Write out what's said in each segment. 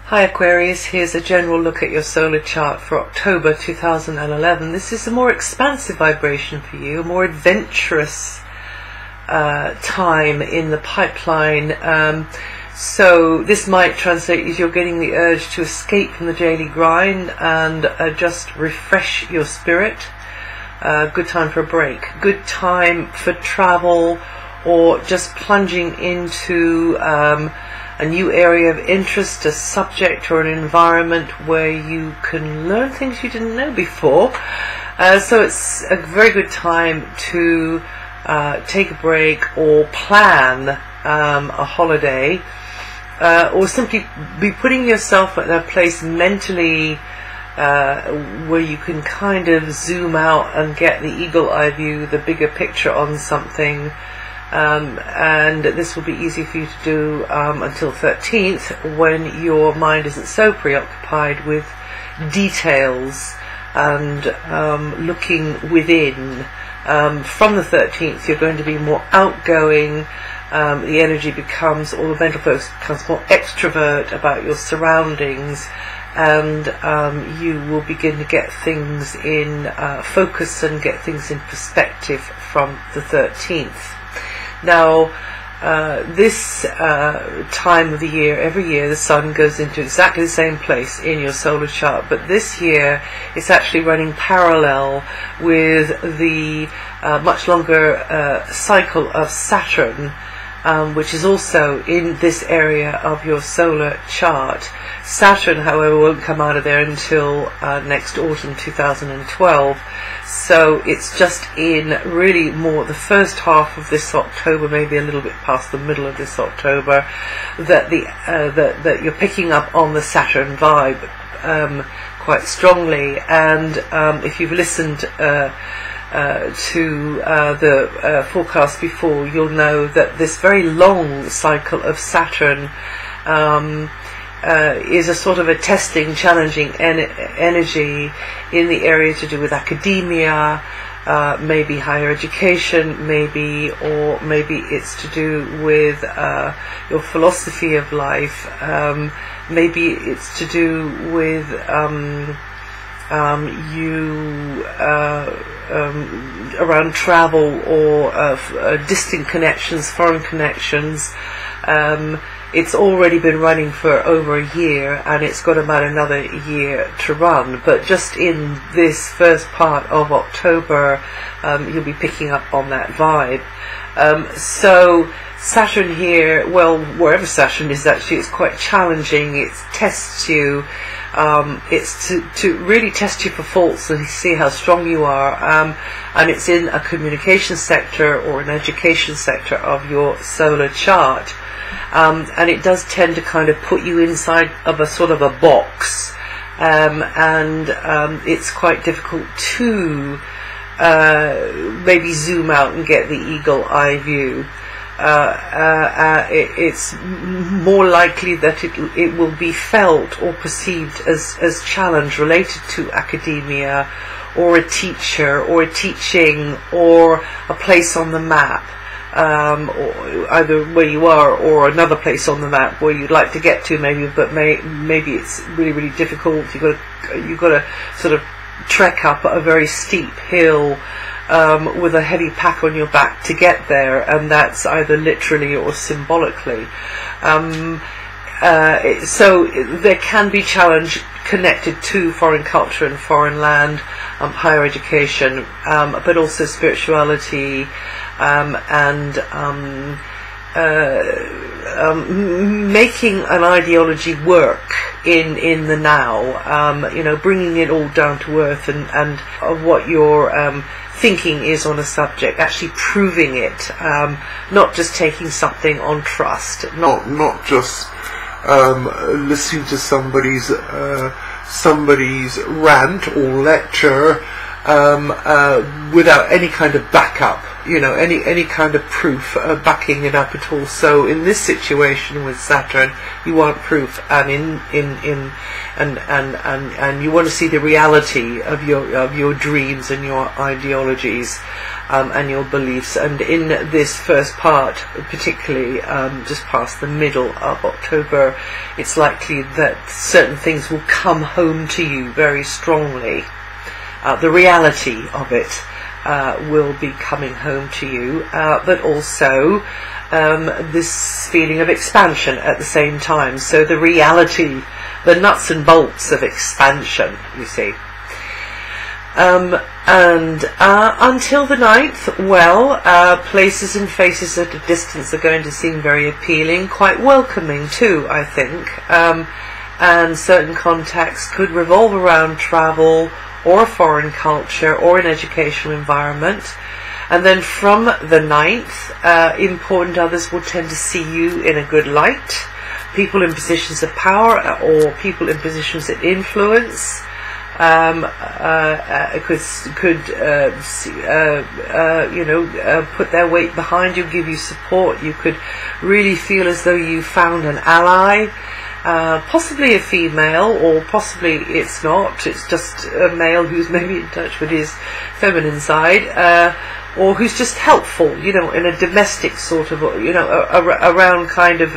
Hi Aquarius, here's a general look at your solar chart for October 2011. This is a more expansive vibration for you, a more adventurous time in the pipeline. So this might translate as you're getting the urge to escape from the daily grind and just refresh your spirit. Good time for a break. Good time for travel or just plunging into a new area of interest, a subject or an environment where you can learn things you didn't know before. So it's a very good time to take a break or plan a holiday, or simply be putting yourself at a place mentally where you can kind of zoom out and get the eagle eye view, the bigger picture on something. And this will be easy for you to do until 13th, when your mind isn't so preoccupied with details and looking within. From the 13th you're going to be more outgoing. The energy becomes, or the mental focus becomes more extrovert about your surroundings, and you will begin to get things in focus and get things in perspective from the 13th. Now, this time of the year, every year the Sun goes into exactly the same place in your solar chart, but this year it's actually running parallel with the much longer cycle of Saturn, which is also in this area of your solar chart. Saturn, however, won't come out of there until next autumn 2012. So it's just in really more the first half of this October, maybe a little bit past the middle of this October, that that you're picking up on the Saturn vibe quite strongly. And if you've listened to the forecast before, you'll know that this very long cycle of Saturn is a sort of a testing, challenging energy in the area to do with academia, maybe higher education, maybe it's to do with your philosophy of life, maybe it's to do with around travel or distant connections, foreign connections. It's already been running for over a year, and it's got about another year to run, but just in this first part of October you'll be picking up on that vibe. So Saturn here, well, wherever Saturn is, actually it's quite challenging. It tests you. It's to really test you for faults and see how strong you are, and it's in a communication sector or an education sector of your solar chart. And it does tend to kind of put you inside of a sort of a box, and it's quite difficult to maybe zoom out and get the eagle eye view. It's more likely that it will be felt or perceived as challenge related to academia, or a teacher, or a teaching, or a place on the map. Or either where you are or another place on the map where you'd like to get to, maybe, but maybe it's really difficult. You've got to sort of trek up a very steep hill with a heavy pack on your back to get there, and that's either literally or symbolically. So there can be challenge connected to foreign culture and foreign land, higher education, but also spirituality, and making an ideology work in the now, bringing it all down to earth, and what your thinking is on a subject, actually proving it, not just taking something on trust, not just listening to somebody's rant or lecture without any kind of backup, any kind of proof backing it up at all. So in this situation with Saturn, you want proof, and and you want to see the reality of your dreams and your ideologies and your beliefs. And in this first part, particularly just past the middle of October, it's likely that certain things will come home to you very strongly. The reality of it will be coming home to you, but also this feeling of expansion at the same time. So the reality, the nuts and bolts of expansion, you see. And until the 9th, well, places and faces at a distance are going to seem very appealing, quite welcoming too, I think. And certain contacts could revolve around travel, or a foreign culture, or an educational environment. And then from the 9th, important others will tend to see you in a good light. People in positions of power, or people in positions of influence, could put their weight behind you, give you support. You could really feel as though you found an ally. Possibly a female, or possibly it's not, it's just a male who's maybe in touch with his feminine side, or who's just helpful, in a domestic sort of, around kind of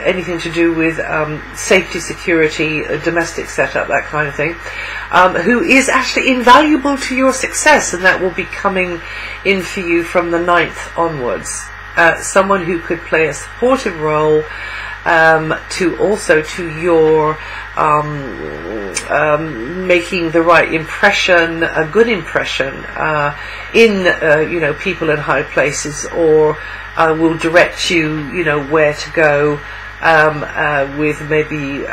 anything to do with safety, security, domestic setup, that kind of thing, who is actually invaluable to your success, and that will be coming in for you from the 9th onwards. Someone who could play a supportive role to your making the right impression, a good impression in people in high places, or will direct you where to go with maybe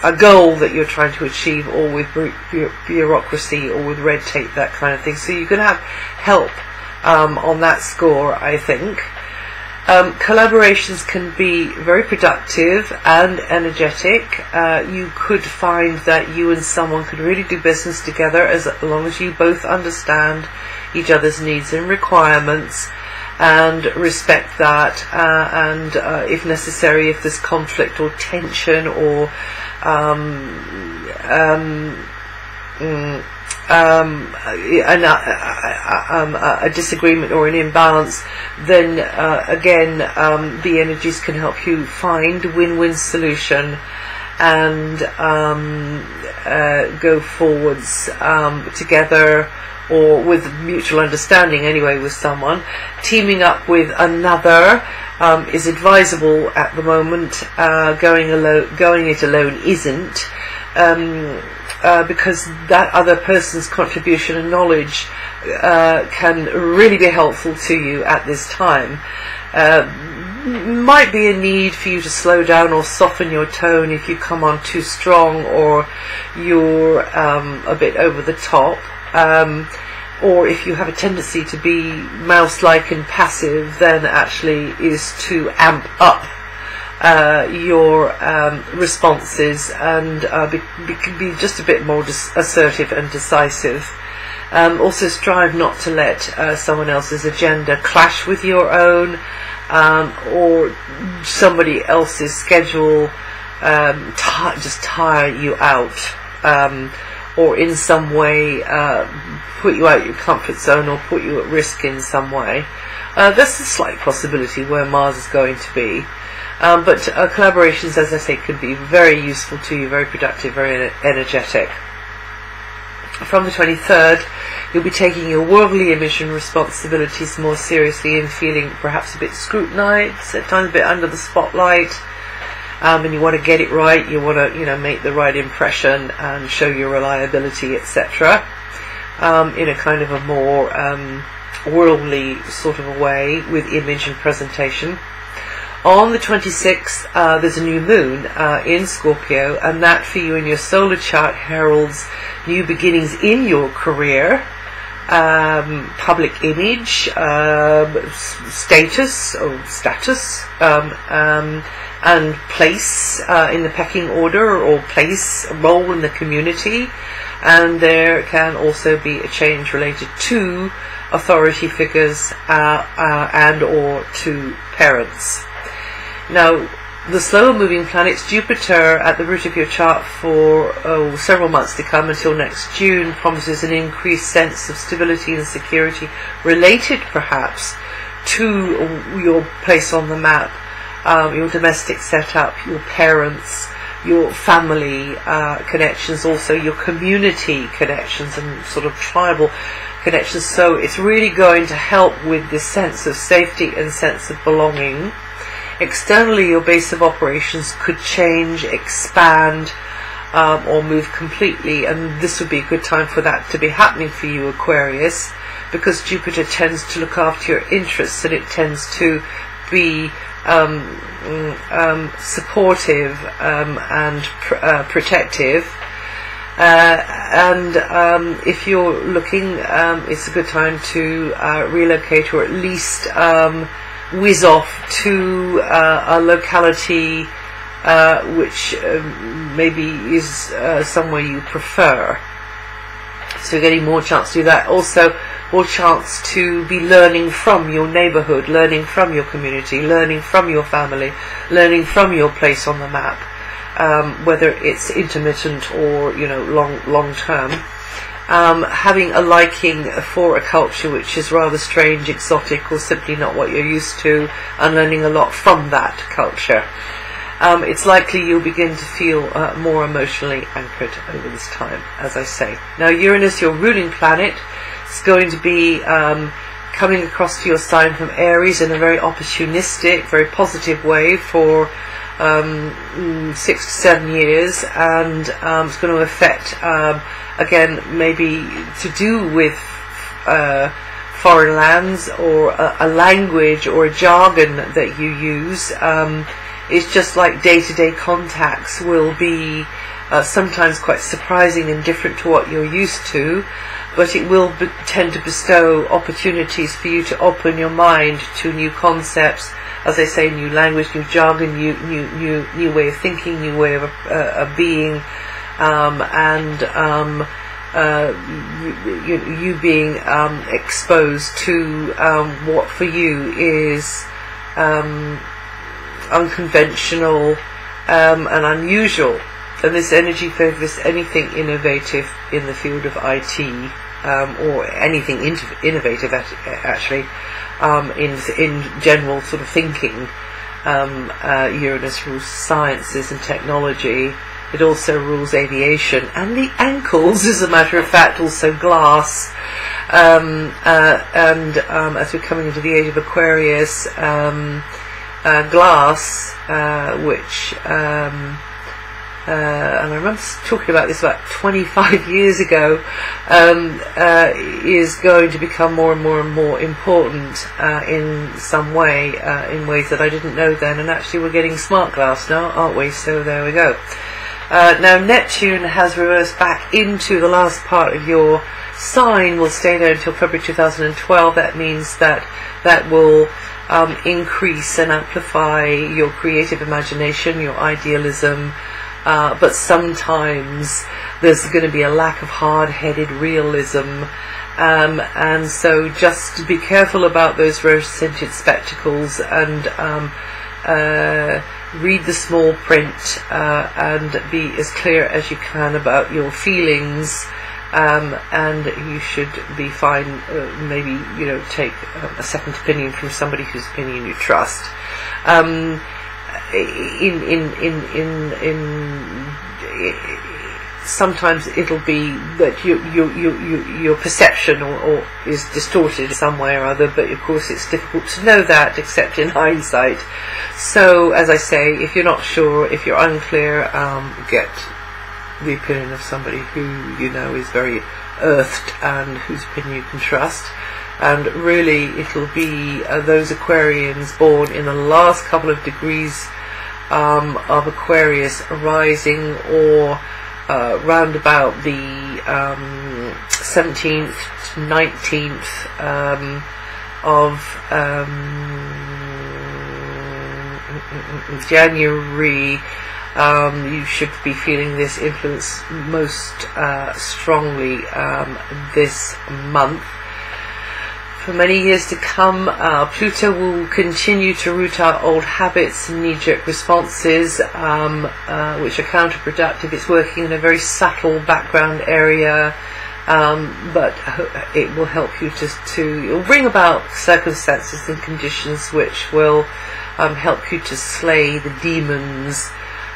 a goal that you're trying to achieve, or with bureaucracy, or with red tape, that kind of thing. So you can have help on that score, I think. Collaborations can be very productive and energetic. You could find that you and someone could really do business together as long as you both understand each other's needs and requirements and respect that, and if necessary, if there's conflict or tension or a disagreement or an imbalance, then again the energies can help you find win-win solution and go forwards together, or with mutual understanding anyway with someone. Teaming up with another is advisable at the moment. Going it alone isn't. Because that other person's contribution and knowledge can really be helpful to you at this time. Might be a need for you to slow down or soften your tone if you come on too strong, or you're a bit over the top, or if you have a tendency to be mouse-like and passive, then actually is to amp up your responses and be just a bit more assertive and decisive. Also strive not to let someone else's agenda clash with your own, or somebody else's schedule just tire you out, or in some way put you out of your comfort zone, or put you at risk in some way. That's a slight possibility where Mars is going to be. But collaborations, as I say, could be very useful to you, very productive, very energetic. From the 23rd, you'll be taking your worldly image and responsibilities more seriously, and feeling perhaps a bit scrutinized, at times a bit under the spotlight, and you want to get it right, you want to make the right impression and show your reliability, etc. In a kind of a more worldly sort of a way, with image and presentation. On the 26th, there's a new moon in Scorpio, and that for you in your solar chart heralds new beginnings in your career, public image, status, and place in the pecking order, or place, a role in the community. And there can also be a change related to authority figures and or to parents. Now, the slower moving planets, Jupiter at the root of your chart for several months to come until next June, promises an increased sense of stability and security related perhaps to your place on the map, your domestic setup, your parents, your family connections, also your community connections and sort of tribal connections. So it's really going to help with this sense of safety and sense of belonging. Externally, your base of operations could change, expand, or move completely, and this would be a good time for that to be happening for you, Aquarius, because Jupiter tends to look after your interests, and it tends to be supportive and protective. And if you're looking, it's a good time to relocate, or at least whiz off to a locality which maybe is somewhere you prefer. So you're getting more chance to do that. Also, more chance to be learning from your neighborhood, learning from your community, learning from your family, learning from your place on the map, whether it's intermittent or, you know, long term. Having a liking for a culture which is rather strange, exotic, or simply not what you're used to, and learning a lot from that culture. It's likely you'll begin to feel more emotionally anchored over this time, as I say. Now, Uranus, your ruling planet, is going to be coming across to your sign from Aries in a very opportunistic, very positive way for 6 to 7 years, and it's going to affect, again, maybe to do with foreign lands, or a language or a jargon that you use. It's just like day-to-day contacts will be sometimes quite surprising and different to what you're used to, but it will tend to bestow opportunities for you to open your mind to new concepts, as I say, new language, new jargon, new way of thinking, new way of being, and you being exposed to what for you is unconventional and unusual. And this energy favours anything innovative in the field of IT, or anything innovative actually, in general sort of thinking. Uranus rules sciences and technology. It also rules aviation and the ankles, as a matter of fact, also glass. And as we're coming into the age of Aquarius, glass, which and I remember talking about this about 25 years ago, is going to become more and more important in some way, in ways that I didn't know then. And actually we're getting smart glass now, aren't we? So there we go. Now Neptune has reversed back into the last part of your sign, will stay there until February 2012. That means that will increase and amplify your creative imagination, your idealism, but sometimes there's going to be a lack of hard-headed realism, and so just be careful about those rose-tinted spectacles, and read the small print, and be as clear as you can about your feelings, and you should be fine, maybe, you know, take a second opinion from somebody whose opinion you trust. Sometimes it'll be that your perception or is distorted in some way or other, but of course it's difficult to know that except in hindsight. So, as I say, if you're not sure, if you're unclear, get the opinion of somebody who you know is very earthed and whose opinion you can trust. And really it'll be those Aquarians born in the last couple of degrees of Aquarius rising, or round about the 17th, 19th of January, you should be feeling this influence most strongly this month. For many years to come, Pluto will continue to root out old habits and knee-jerk responses, which are counterproductive. It's working in a very subtle background area, but it will help you it will bring about circumstances and conditions which will help you to slay the demons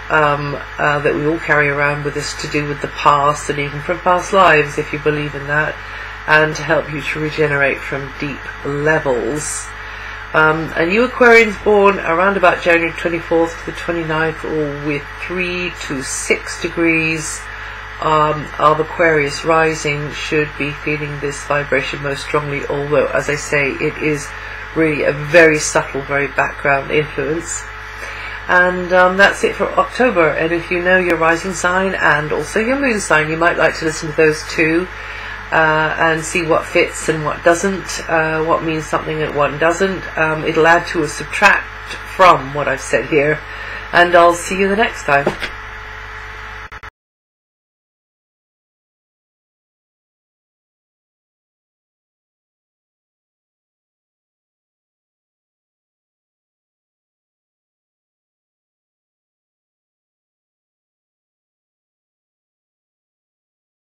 that we all carry around with us, to do with the past and even from past lives, if you believe in that, and to help you to regenerate from deep levels. And you Aquarians born around about January 24th to the 29th, or with 3 to 6 degrees of Aquarius rising, should be feeling this vibration most strongly, although, as I say, it is really a very subtle, very background influence. And that's it for October. And if you know your rising sign and also your moon sign, you might like to listen to those two and see what fits and what doesn't, what means something and what doesn't. It'll add to or subtract from what I've said here. And I'll see you the next time.